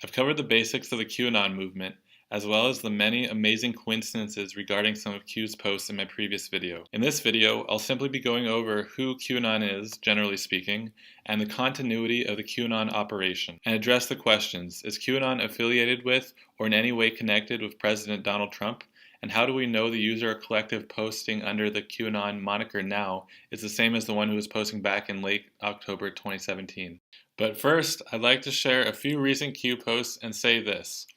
I've covered the basics of the QAnon movement, as well as the many amazing coincidences regarding some of Q's posts in my previous video. In this video, I'll simply be going over who QAnon is, generally speaking, and the continuity of the QAnon operation, and address the questions: is QAnon affiliated with or in any way connected with President Donald Trump? And how do we know the user or collective posting under the QAnon moniker now is the same as the one who was posting back in late October 2017? But first, I'd like to share a few recent Q posts and say this.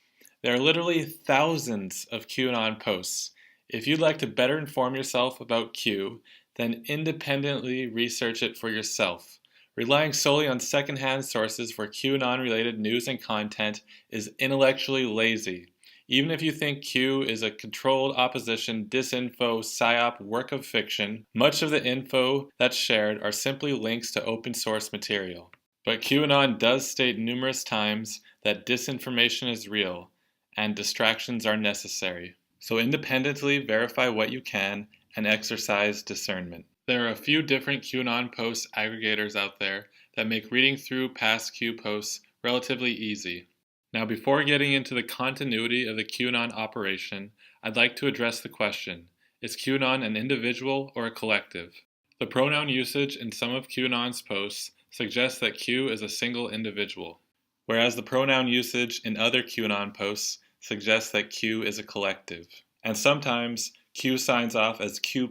There are literally thousands of QAnon posts. If you'd like to better inform yourself about Q, then independently research it for yourself. Relying solely on secondhand sources for QAnon-related news and content is intellectually lazy. Even if you think Q is a controlled opposition, disinfo, psyop work of fiction, much of the info that's shared are simply links to open source material. But QAnon does state numerous times that disinformation is real and distractions are necessary. So independently verify what you can and exercise discernment. There are a few different QAnon post aggregators out there that make reading through past Q posts relatively easy. Now, before getting into the continuity of the QAnon operation, I'd like to address the question: is QAnon an individual or a collective? The pronoun usage in some of QAnon's posts suggests that Q is a single individual, whereas the pronoun usage in other QAnon posts suggests that Q is a collective. And sometimes Q signs off as Q+,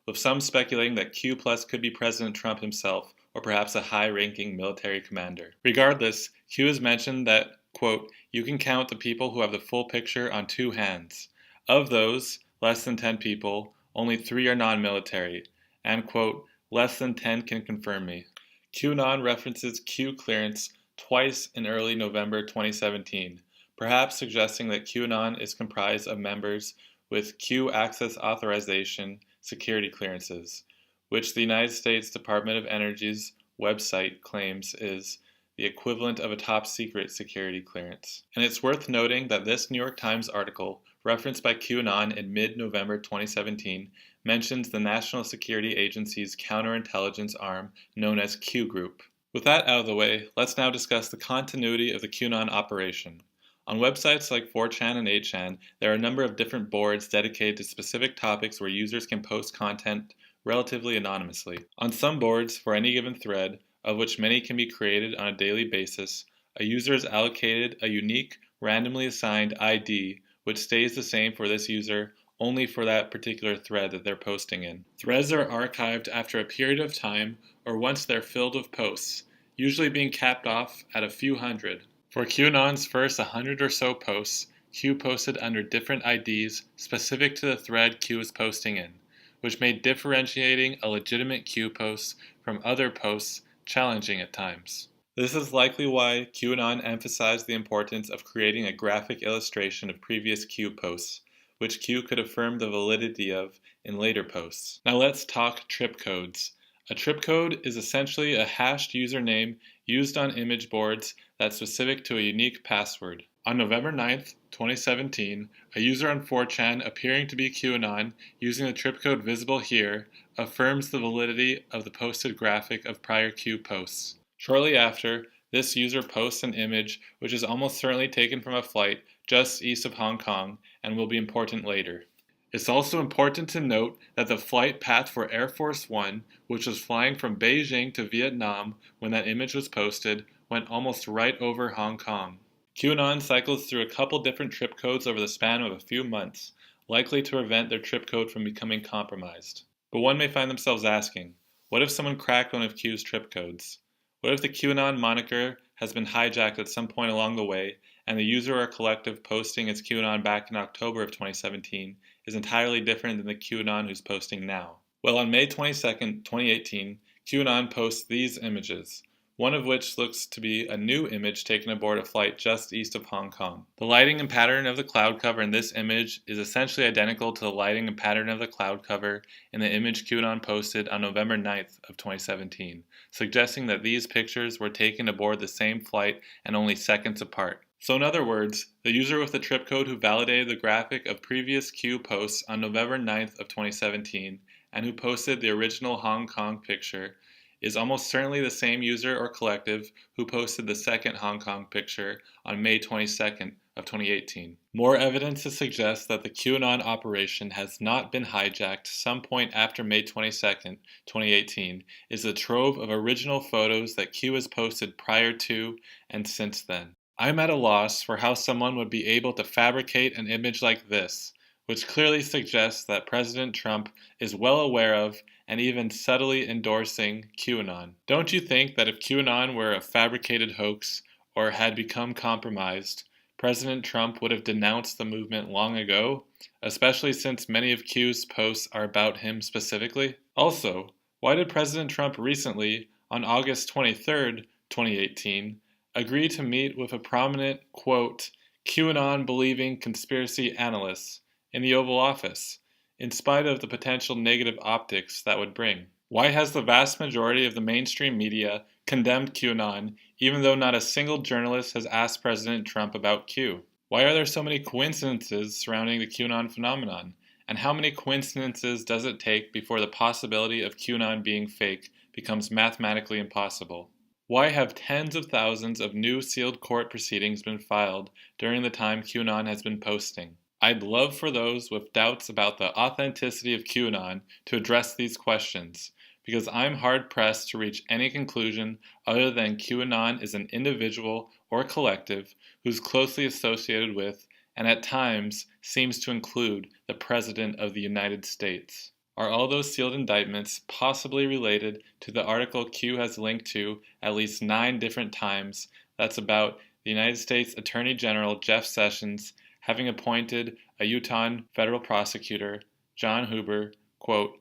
with some speculating that Q+ could be President Trump himself or perhaps a high-ranking military commander. Regardless, Q has mentioned that, quote, you can count the people who have the full picture on 2 hands. Of those, less than 10 people, only 3 are non-military, and, quote, less than 10 can confirm me. QAnon references Q clearance twice in early November 2017, perhaps suggesting that QAnon is comprised of members with Q access authorization security clearances, which the United States Department of Energy's website claims is the equivalent of a top-secret security clearance. And it's worth noting that this New York Times article, referenced by QAnon in mid-November 2017, mentions the National Security Agency's counterintelligence arm known as Q Group. With that out of the way, let's now discuss the continuity of the QAnon operation. On websites like 4chan and 8chan, there are a number of different boards dedicated to specific topics where users can post content relatively anonymously. On some boards, for any given thread, of which many can be created on a daily basis, a user is allocated a unique, randomly assigned ID, which stays the same for this user only for that particular thread that they're posting in. Threads are archived after a period of time or once they're filled with posts, usually being capped off at a few hundred. For QAnon's first 100 or so posts, Q posted under different IDs specific to the thread Q is posting in, which made differentiating a legitimate Q post from other posts challenging at times. This is likely why QAnon emphasized the importance of creating a graphic illustration of previous Q posts, which Q could affirm the validity of in later posts. Now let's talk trip codes. A trip code is essentially a hashed username used on image boards that's specific to a unique password. On November 9th, 2017, a user on 4chan appearing to be QAnon using the trip code visible here affirms the validity of the posted graphic of prior Q posts. Shortly after, this user posts an image which is almost certainly taken from a flight just east of Hong Kong and will be important later. It's also important to note that the flight path for Air Force One, which was flying from Beijing to Vietnam when that image was posted, went almost right over Hong Kong. QAnon cycles through a couple different trip codes over the span of a few months, likely to prevent their trip code from becoming compromised. But one may find themselves asking, what if someone cracked one of Q's trip codes? What if the QAnon moniker has been hijacked at some point along the way, and the user or collective posting its QAnon back in October of 2017 is entirely different than the QAnon who's posting now? Well, on May 22nd, 2018, QAnon posts these images, one of which looks to be a new image taken aboard a flight just east of Hong Kong. The lighting and pattern of the cloud cover in this image is essentially identical to the lighting and pattern of the cloud cover in the image QAnon posted on November 9th of 2017, suggesting that these pictures were taken aboard the same flight and only seconds apart. So in other words, the user with the trip code who validated the graphic of previous Q posts on November 9th of 2017 and who posted the original Hong Kong picture is almost certainly the same user or collective who posted the second Hong Kong picture on May 22nd of 2018. More evidence to suggest that the QAnon operation has not been hijacked some point after May 22nd, 2018 is the trove of original photos that Q has posted prior to and since then. I'm at a loss for how someone would be able to fabricate an image like this, which clearly suggests that President Trump is well aware of and even subtly endorsing QAnon. Don't you think that if QAnon were a fabricated hoax or had become compromised, President Trump would have denounced the movement long ago, especially since many of Q's posts are about him specifically? Also, why did President Trump recently, on August 23rd, 2018, agree to meet with a prominent, quote, QAnon-believing conspiracy analyst in the Oval Office, in spite of the potential negative optics that would bring? Why has the vast majority of the mainstream media condemned QAnon, even though not a single journalist has asked President Trump about Q? Why are there so many coincidences surrounding the QAnon phenomenon? And how many coincidences does it take before the possibility of QAnon being fake becomes mathematically impossible? Why have tens of thousands of new sealed court proceedings been filed during the time QAnon has been posting? I'd love for those with doubts about the authenticity of QAnon to address these questions, because I'm hard-pressed to reach any conclusion other than QAnon is an individual or collective who's closely associated with, and at times seems to include, the President of the United States. Are all those sealed indictments possibly related to the article Q has linked to at least 9 different times that's about the United States Attorney General Jeff Sessions having appointed a Utah federal prosecutor, John Huber, quote,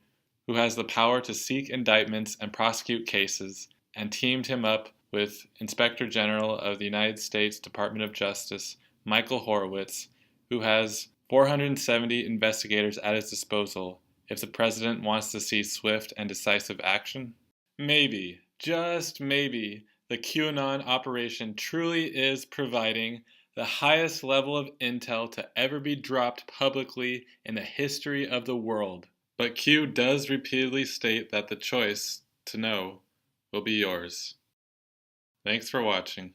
who has the power to seek indictments and prosecute cases, and teamed him up with Inspector General of the United States Department of Justice, Michael Horowitz, who has 470 investigators at his disposal if the president wants to see swift and decisive action? Maybe, just maybe, the QAnon operation truly is providing the highest level of intel to ever be dropped publicly in the history of the world. But Q does repeatedly state that the choice to know will be yours. Thanks for watching.